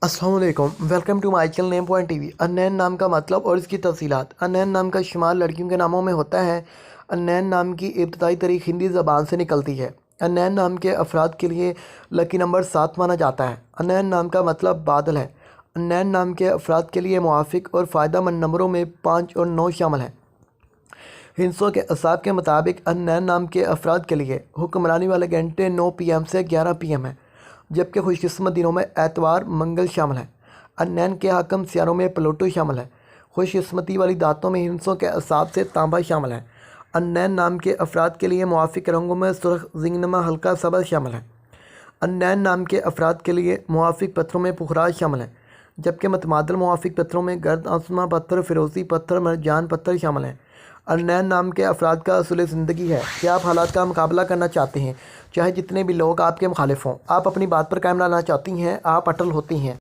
अस्सलाम वालेकुम, welcome to my channel name point TV. अन्नैन नाम का मतलब और इसकी तफसीलात। अन्नैन नाम का शुमार लड़कियों के नामों में होता है। अन्नैन नाम की इब्तदाई तारीख हिंदी ज़बान से निकलती है। अन्नैन नाम के अफराद के लिए लकी नंबर 7 माना जाता है। अन्नैन नाम का मतलब बादल है। अन्नैन नाम के अफराद के लिए मुआफ़िक और फ़ायदेमंद नंबरों में 5 और 9 शामिल हैं। हिंसों के असाब के मुताबिक अन्नैन नाम के अफराद के लिए हुक्मरानी वाले घंटे 9 PM से 11 PM है, जबकि खुशकिस्मत दिनों में एतवार मंगल शामिल है। अन्नैन के हाकम सियारों में प्लूटो शामिल है। खुशकिस्मती वाली दातों में हिंसों के असाब से तांबा शामिल है। अन्नैन नाम के अफराद के लिए मुआफ़िक रंगों में सुर्ख, जिंगनमा, हल्का सब्ज़ शामिल है। अन्नैन नाम के अफराद के लिए मुआफ़िक पत्थरों में पुखराज शामिल है, जबकि मतमादल मुआफ़िक पत्थरों में गर्द आसमा पत्थर, फिरोज़ी पत्थर, मरजान पत्थर शामिल हैं। अन्नैन नाम के अफराद का असूल ज़िंदगी है कि आप हालात का मुकाबला करना चाहते हैं, चाहे जितने भी लोग आपके मुखालिफ हों। आप अपनी बात पर कायम रहना चाहती हैं, आप अटल होती हैं।